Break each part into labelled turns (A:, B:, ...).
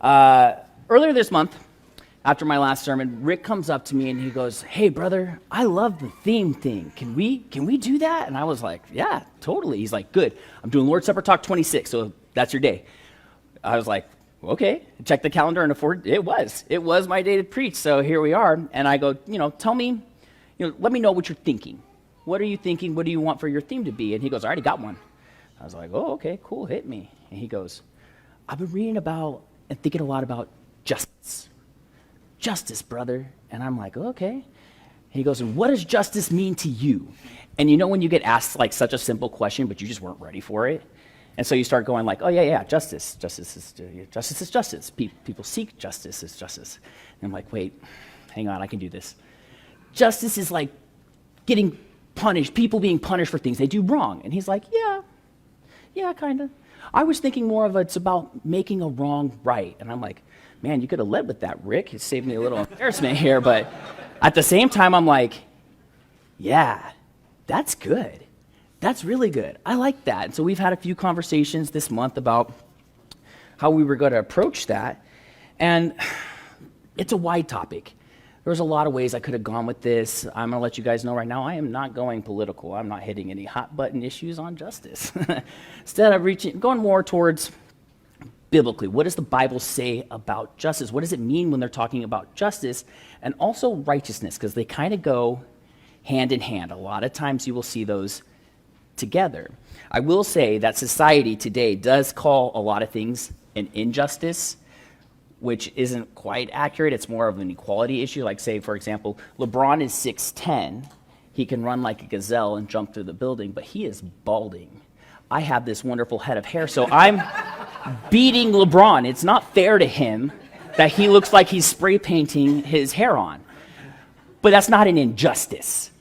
A: Earlier this month, after my last sermon, Rick comes up to me and he goes, "Hey, brother, I love the theme thing. Can we do that?" And I was like, "Yeah, totally." He's like, "Good. I'm doing Lord's Supper Talk 26, so that's your day." I was like, "Okay." Check the calendar, and it was my day to preach. So here we are. And I go, tell me, let me know what you're thinking. What are you thinking? What do you want for your theme to be? And he goes, "I already got one." I was like, "Oh, okay, cool. Hit me." And he goes, "I've been reading about and thinking a lot about justice." Justice, brother. And I'm like, "Okay." He goes, "And what does justice mean to you?" And when you get asked like such a simple question, but you just weren't ready for it. And so you start going like, "Oh yeah, justice. Justice is justice. People seek justice as justice." And I'm like, "Wait, hang on, I can do this." Justice is like getting punished, people being punished for things they do wrong. And he's like, yeah, kind of. I was thinking more of it's about making a wrong right. And I'm like, "Man, you could have led with that, Rick. It saved me a little embarrassment here." But at the same time, I'm like, "Yeah, that's good. That's really good. I like that." And so we've had a few conversations this month about how we were going to approach that. And it's a wide topic. There's a lot of ways I could have gone with this. I'm going to let you guys know right now, I am not going political. I'm not hitting any hot button issues on justice. Instead, I'm going more towards biblically. What does the Bible say about justice? What does it mean when they're talking about justice? And also righteousness, because they kind of go hand in hand. A lot of times you will see those together. I will say that society today does call a lot of things an injustice, which isn't quite accurate. It's more of an equality issue. Like, say, for example, LeBron is 6'10". He can run like a gazelle and jump through the building, but he is balding. I have this wonderful head of hair, so I'm beating LeBron. It's not fair to him that he looks like he's spray painting his hair on. But that's not an injustice.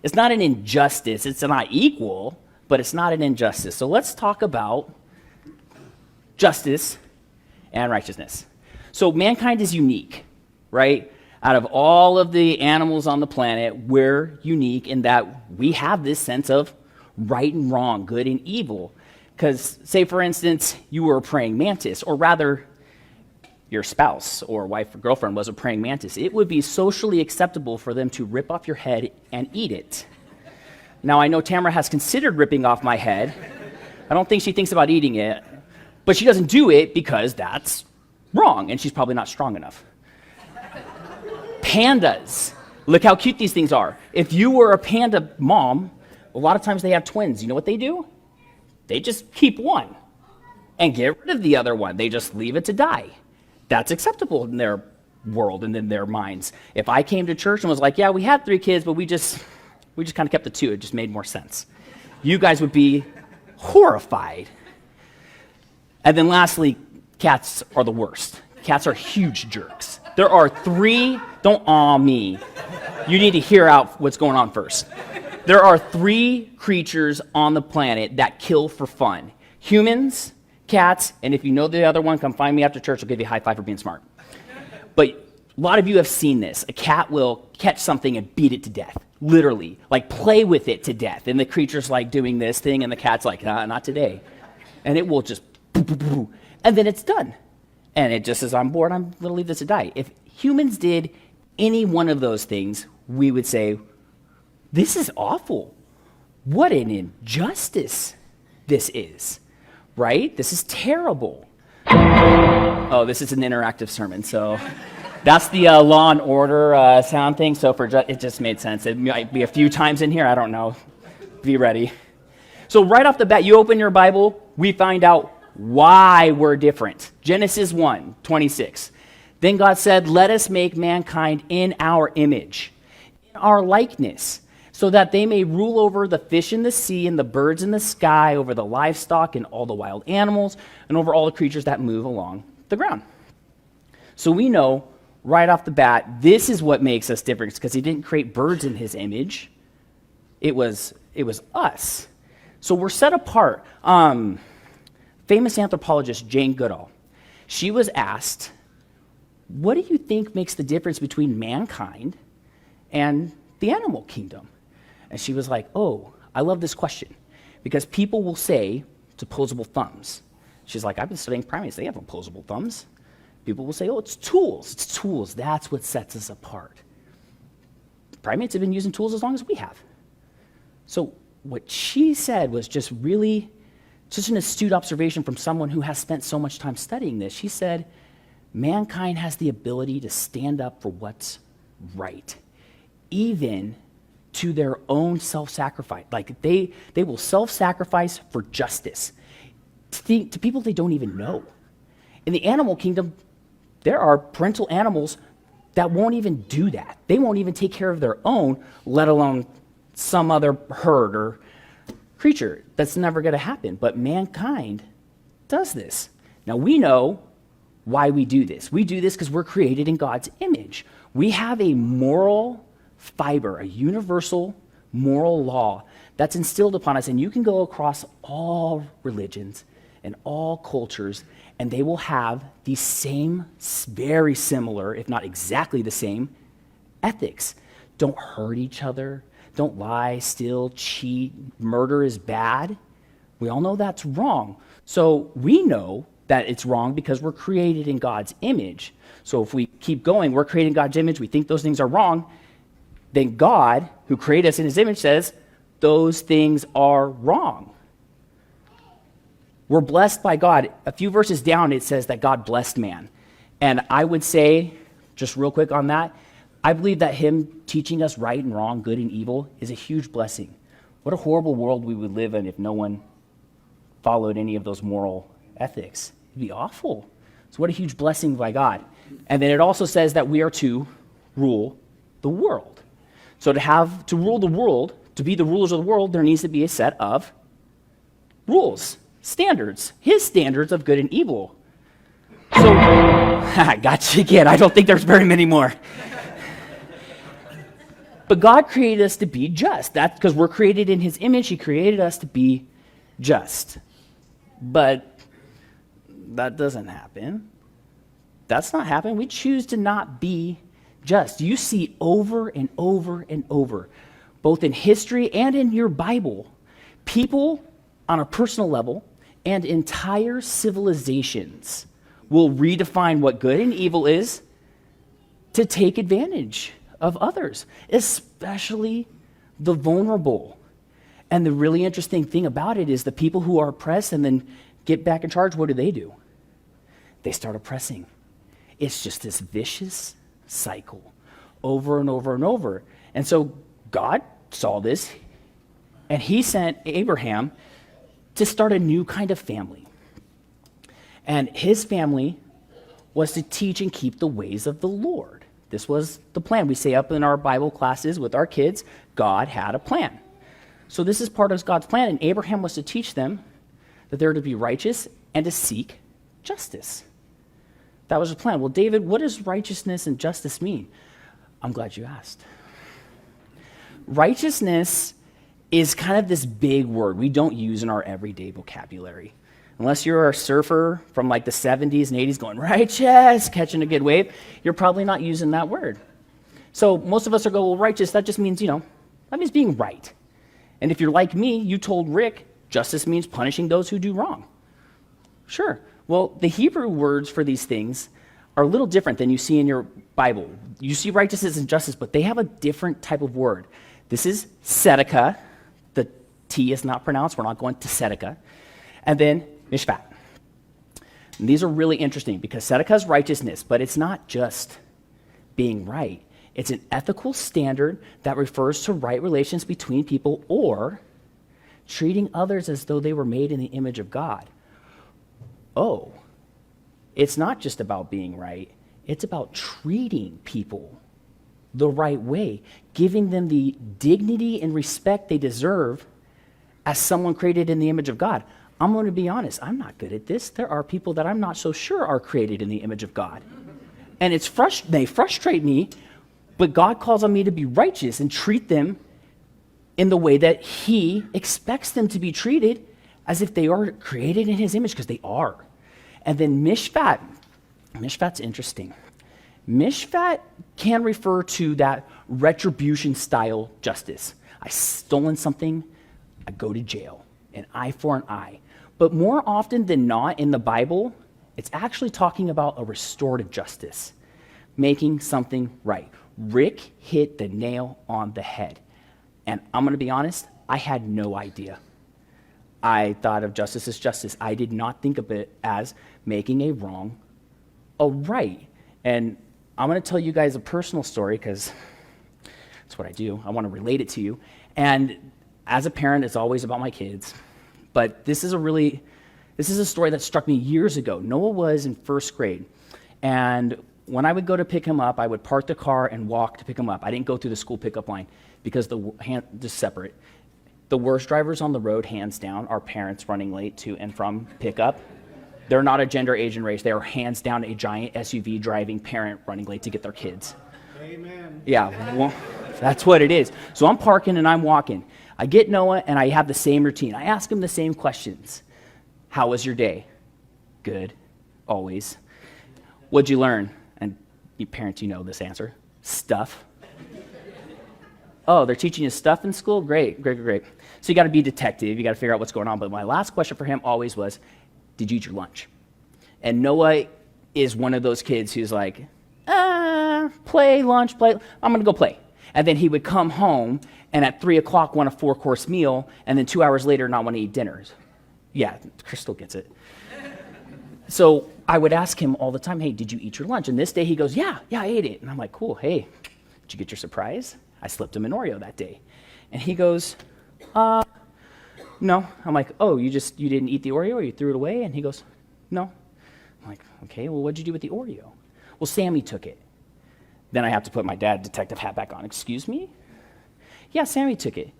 A: It's not an injustice. It's not equal, but it's not an injustice. So let's talk about justice and righteousness. So mankind is unique, right? Out of all of the animals on the planet, we're unique in that we have this sense of right and wrong, good and evil. Because, say, for instance, you were a praying mantis, or rather, your spouse or wife or girlfriend was a praying mantis. It would be socially acceptable for them to rip off your head and eat it. Now, I know Tamara has considered ripping off my head. I don't think she thinks about eating it, but she doesn't do it because that's wrong, and she's probably not strong enough. Pandas. Look how cute these things are. If you were a panda mom, a lot of times they have twins. You know what they do? They just keep one and get rid of the other one. They just leave it to die. That's acceptable in their world and in their minds. If I came to church and was like, "Yeah, we had 3 kids, but we just kind of kept the 2. It just made more sense." You guys would be horrified. And then lastly, cats are the worst. Cats are huge jerks. There are 3, don't awe me. You need to hear out what's going on first. There are 3 creatures on the planet that kill for fun. Humans, cats, and if you know the other one, come find me after church. I'll give you a high five for being smart. But a lot of you have seen this. A cat will catch something and beat it to death. Literally. Like play with it to death. And the creature's like doing this thing, and the cat's like, not today. And it will just boo, boo, boo. And then it's done. And it just says, "I'm bored, I'm going to leave this to die." If humans did any one of those things, we would say, "This is awful. What an injustice this is." Right? This is terrible. Oh, this is an interactive sermon, so that's the Law and Order sound thing. So it just made sense. It might be a few times in here. I don't know. Be ready. So right off the bat, you open your Bible, we find out why we're different. Genesis 1:26. Then God said, "Let us make mankind in our image, in our likeness, so that they may rule over the fish in the sea and the birds in the sky, over the livestock and all the wild animals, and over all the creatures that move along the ground." So we know right off the bat, this is what makes us different, because he didn't create birds in his image. It was us. So we're set apart. Famous anthropologist Jane Goodall, she was asked, "What do you think makes the difference between mankind and the animal kingdom?" And she was like, "Oh, I love this question, because people will say it's opposable thumbs." She's like, "I've been studying primates. They have opposable thumbs." People will say, oh, it's tools. It's tools. That's what sets us apart. Primates have been using tools as long as we have. So what she said was just really, just an astute observation from someone who has spent so much time studying this. She said, mankind has the ability to stand up for what's right, even to their own self-sacrifice. Like they will self-sacrifice for justice to people they don't even know. In the animal kingdom, there are parental animals that won't even do that. They won't even take care of their own, let alone some other herd or creature. That's never going to happen. But mankind does this. Now we know why we do this. We do this because we're created in God's image. We have a moral fiber, a universal moral law that's instilled upon us, and you can go across all religions and all cultures, and they will have these same, very similar, if not exactly the same, ethics. Don't hurt each other. Don't lie, steal, cheat. Murder is bad. We all know that's wrong. So we know that it's wrong because we're created in God's image. So if we keep going, we're created in God's image, we think those things are wrong, then God, who created us in his image, says those things are wrong. We're blessed by God. A few verses down, it says that God blessed man. And I would say, just real quick on that, I believe that him teaching us right and wrong, good and evil, is a huge blessing. What a horrible world we would live in if no one followed any of those moral ethics. It'd be awful. So what a huge blessing by God. And then it also says that we are to rule the world. So to rule the world, to be the rulers of the world, there needs to be a set of rules, standards, his standards of good and evil. So, I got you again. I don't think there's very many more. But God created us to be just. That's because we're created in his image. He created us to be just. But that doesn't happen. That's not happening. We choose to not be just. You see over and over and over, both in history and in your Bible, people on a personal level and entire civilizations will redefine what good and evil is to take advantage of others, especially the vulnerable. And the really interesting thing about it is the people who are oppressed and then get back in charge, what do? They start oppressing. It's just this vicious cycle over and over and over. And so God saw this, and he sent Abraham to start a new kind of family. And his family was to teach and keep the ways of the Lord. This was the plan. We say up in our Bible classes with our kids, God had a plan. So this is part of God's plan, and Abraham was to teach them that they're to be righteous and to seek justice. That was the plan. Well, David, what does righteousness and justice mean? I'm glad you asked. Righteousness is kind of this big word we don't use in our everyday vocabulary. Unless you're a surfer from like the 70s and 80s going, righteous, catching a good wave, you're probably not using that word. So most of us are going, well, righteous, that just means, that means being right. And if you're like me, you told Rick, justice means punishing those who do wrong. Sure. Well, the Hebrew words for these things are a little different than you see in your Bible. You see righteousness and justice, but they have a different type of word. This is tzedakah. The T is not pronounced. We're not going to tzedakah. And then mishpat. And these are really interesting because tzedakah is righteousness, but it's not just being right. It's an ethical standard that refers to right relations between people or treating others as though they were made in the image of God. Oh, it's not just about being right. It's about treating people the right way, giving them the dignity and respect they deserve as someone created in the image of God. I'm going to be honest, I'm not good at this. There are people that I'm not so sure are created in the image of God. And they frustrate me, but God calls on me to be righteous and treat them in the way that he expects them to be treated as if they are created in his image, because they are. And then mishpat. Mishpat's interesting. Mishpat can refer to that retribution-style justice. I've stolen something, I go to jail, an eye for an eye. But more often than not in the Bible, It's actually talking about a restorative justice, making something right. Rick hit the nail on the head. And I'm going to be honest, I had no idea. I thought of justice as justice. I did not think of it as making a wrong a right. And I'm going to tell you guys a personal story because that's what I do. I want to relate it to you. And as a parent, it's always about my kids. But this is a story that struck me years ago. Noah was in first grade. And when I would go to pick him up, I would park the car and walk to pick him up. I didn't go through the school pickup line because just separate. The worst drivers on the road, hands down, are parents running late to and from pickup. They're not a gender, age, and race. They are hands down a giant SUV driving parent running late to get their kids.
B: Amen.
A: Yeah, well, that's what it is. So I'm parking and I'm walking. I get Noah and I have the same routine. I ask him the same questions. How was your day? Good, always. What'd you learn? And you parents, you know this answer. Stuff. Oh, they're teaching you stuff in school? Great. So you got to be a detective. You got to figure out what's going on. But my last question for him always was, did you eat your lunch? And Noah is one of those kids who's like, play, lunch, play. I'm going to go play. And then he would come home and at 3 o'clock want a 4-course meal and then 2 hours later not want to eat dinners. Yeah, Crystal gets it. So I would ask him all the time, hey, did you eat your lunch? And this day he goes, yeah, I ate it. And I'm like, cool, hey, did you get your surprise? I slipped him an Oreo that day. And he goes, no. I'm like, oh, you didn't eat the Oreo or you threw it away? And he goes, no. I'm like, okay, well, what'd you do with the Oreo? Well, Sammy took it. Then I have to put my dad detective hat back on. Excuse me? Yeah, Sammy took it.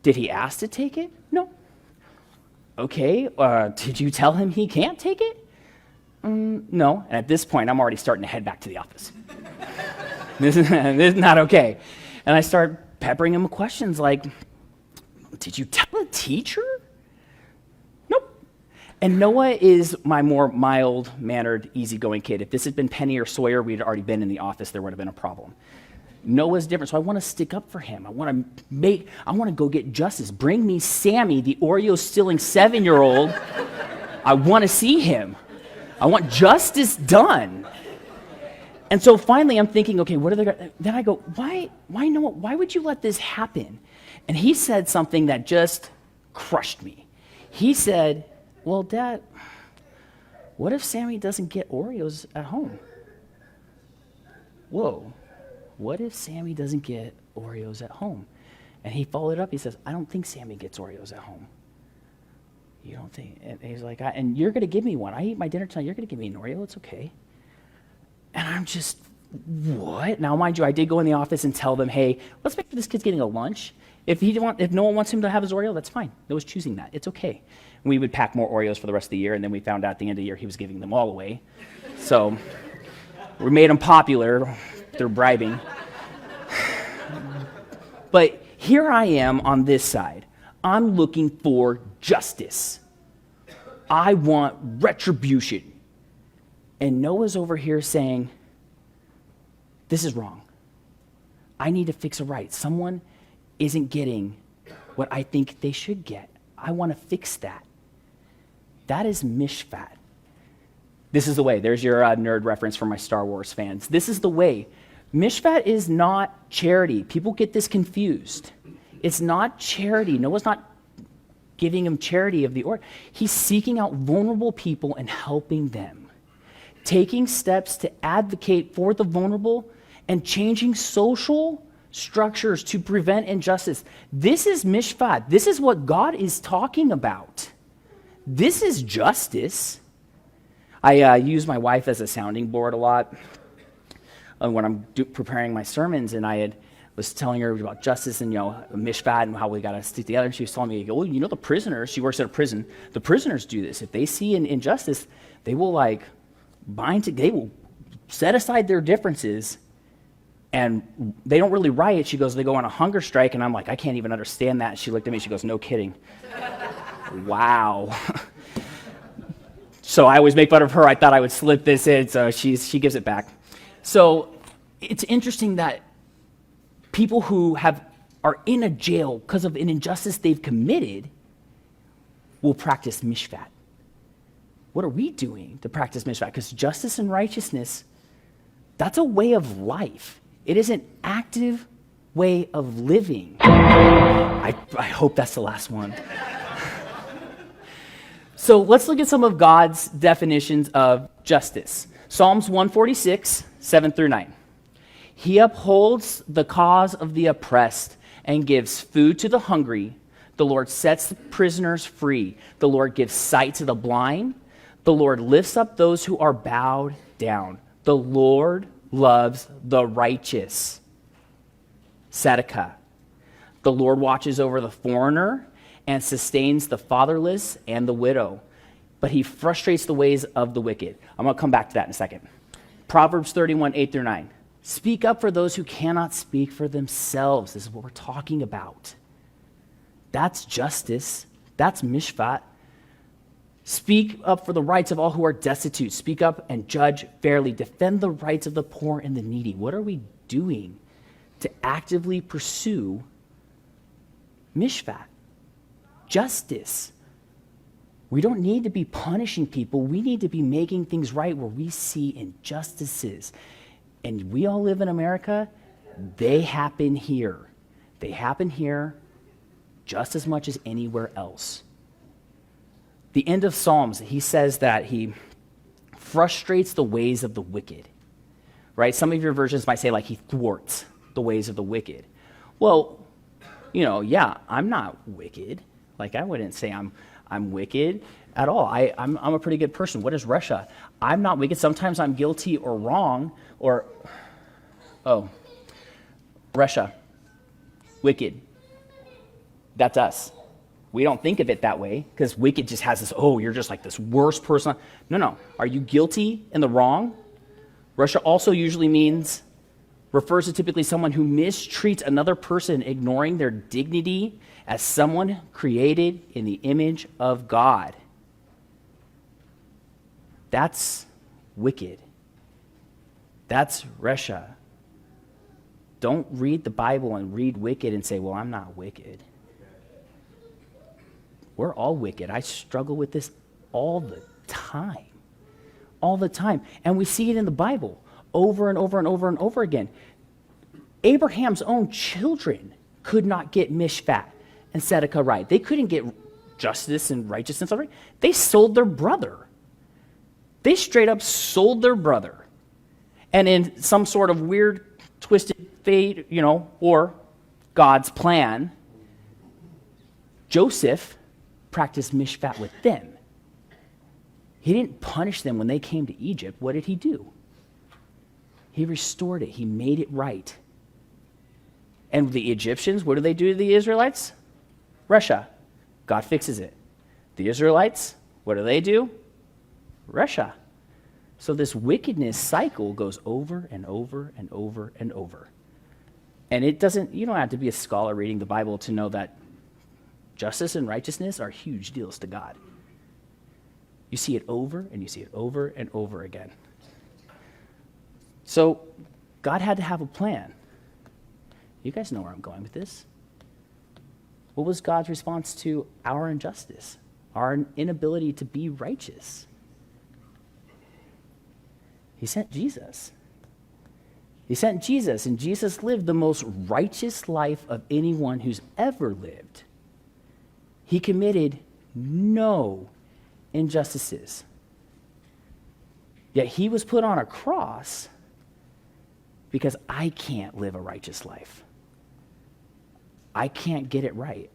A: Did he ask to take it? No. Okay, did you tell him he can't take it? No. And at this point, I'm already starting to head back to the office. This is not okay. And I start peppering him with questions like, did you tell a teacher? Nope. And Noah is my more mild-mannered, easygoing kid. If this had been Penny or Sawyer, we'd already been in the office. There would have been a problem. Noah's different, so I want to stick up for him. I want to go get justice. Bring me Sammy, the Oreo-stealing 7-year-old. I want to see him. I want justice done. And so finally I'm thinking, okay, what are they going to... Then I go, why Noah? Why would you let this happen? And he said something that just crushed me. He said, well, Dad, what if Sammy doesn't get Oreos at home? Whoa. What if Sammy doesn't get Oreos at home? And he followed it up. He says, I don't think Sammy gets Oreos at home. You don't think? And he's like, and you're going to give me one. I eat my dinner tonight. You're going to give me an Oreo. It's okay. And I'm just, what? Now, mind you, I did go in the office and tell them, hey, let's make sure this kid's getting a lunch. If no one wants him to have his Oreo, that's fine. No one's choosing that. It's okay. And we would pack more Oreos for the rest of the year, and then we found out at the end of the year he was giving them all away. So we made him popular through bribing. But here I am on this side. I'm looking for justice. I want retribution. And Noah's over here saying, this is wrong. I need to fix it right. Someone isn't getting what I think they should get. I want to fix that. That is mishpat. This is the way. There's your nerd reference for my Star Wars fans. This is the way. Mishpat is not charity. People get this confused. It's not charity. Noah's not giving him charity of the order. He's seeking out vulnerable people and helping them. Taking steps to advocate for the vulnerable and changing social structures to prevent injustice. This is mishpat. This is what God is talking about. This is justice. I use my wife as a sounding board a lot when I'm preparing my sermons, and was telling her about justice and mishpat and how we got to stick together. And she was telling me, well, the prisoners. She works at a prison. The prisoners do this. If they see an injustice, they will they will set aside their differences, and they don't really riot. She goes, they go on a hunger strike, and I'm like, I can't even understand that. She looked at me, she goes, no kidding. Wow. So I always make fun of her. I thought I would slip this in, so she gives it back. So it's interesting that people who are in a jail because of an injustice they've committed will practice mishpat. What are we doing to practice mishpat? Because justice and righteousness, that's a way of life. It is an active way of living. I hope that's the last one. So let's look at some of God's definitions of justice. Psalms 146, 7 through 9. He upholds the cause of the oppressed and gives food to the hungry. The Lord sets the prisoners free. The Lord gives sight to the blind. The Lord lifts up those who are bowed down. The Lord loves the righteous. Tzedakah. The Lord watches over the foreigner and sustains the fatherless and the widow, but he frustrates the ways of the wicked. I'm going to come back to that in a second. Proverbs 31, 8 through 9. Speak up for those who cannot speak for themselves. This is what we're talking about. That's justice. That's mishpat. Speak up for the rights of all who are destitute. Speak up and judge fairly. Defend the rights of the poor and the needy. What are we doing to actively pursue mishpat? Justice. We don't need to be punishing people. We need to be making things right where we see injustices. And we all live in America. They happen here. They happen here just as much as anywhere else. The end of Psalms, he says that he frustrates the ways of the wicked, right? Some of your versions might say like he thwarts the ways of the wicked. Well, yeah, I'm not wicked. Like I wouldn't say I'm wicked at all. I'm a pretty good person. What is Russia? I'm not wicked. Sometimes I'm guilty or wrong Russia, wicked. That's us. We don't think of it that way because wicked just has this, you're just like this worst person. No. Are you guilty in the wrong? Russia also usually refers to typically someone who mistreats another person, ignoring their dignity as someone created in the image of God. That's wicked. That's Russia. Don't read the Bible and read wicked and say, well, I'm not wicked. We're all wicked. I struggle with this all the time. All the time. And we see it in the Bible over and over and over and over again. Abraham's own children could not get mishpat and tzedakah right. They couldn't get justice and righteousness right. They sold their brother. They straight up sold their brother. And in some sort of weird, twisted fate, or God's plan, Joseph practiced mishpat with them. He didn't punish them when they came to Egypt. What did he do? He restored it. He made it right. And the Egyptians, what do they do to the Israelites? Russia. God fixes it. The Israelites, what do? Russia. So this wickedness cycle goes over and over and over and over. And you don't have to be a scholar reading the Bible to know that justice and righteousness are huge deals to God. You see it over and you see it over and over again. So God had to have a plan. You guys know where I'm going with this. What was God's response to our injustice, our inability to be righteous? He sent Jesus. He sent Jesus, and Jesus lived the most righteous life of anyone who's ever lived. He committed no injustices. Yet he was put on a cross because I can't live a righteous life. I can't get it right.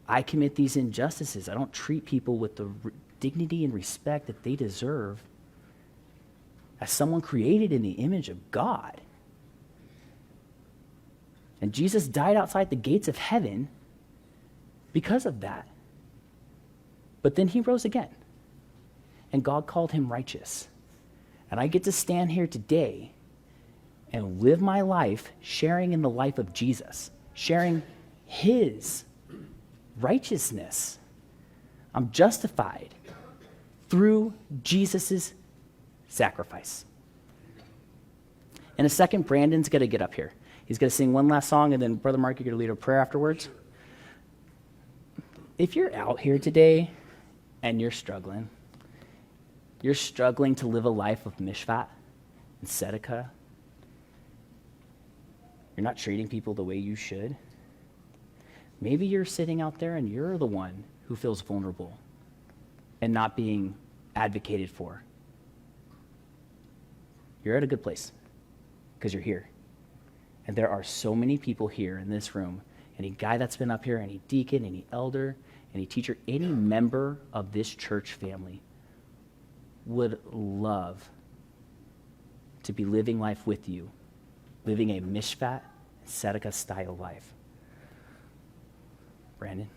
A: I commit these injustices. I don't treat people with the dignity and respect that they deserve as someone created in the image of God. And Jesus died outside the gates of heaven because of that. But then he rose again, and God called him righteous. And I get to stand here today and live my life sharing in the life of Jesus, sharing his righteousness. I'm justified through Jesus' sacrifice. In a second, Brandon's going to get up here. He's going to sing one last song, and then Brother Mark, you're going to lead a prayer afterwards. If you're out here today and you're struggling, You're struggling to live a life of Mishpat and Tzedakah. You're not treating people the way you should. Maybe you're sitting out there and you're the one who feels vulnerable and not being advocated for. You're at a good place because you're here. And there are so many people here in this room, any guy that's been up here, any deacon, any elder, any teacher, any member of this church family would love to be living life with you, living a Mishpat, Tzedakah style life. Brandon?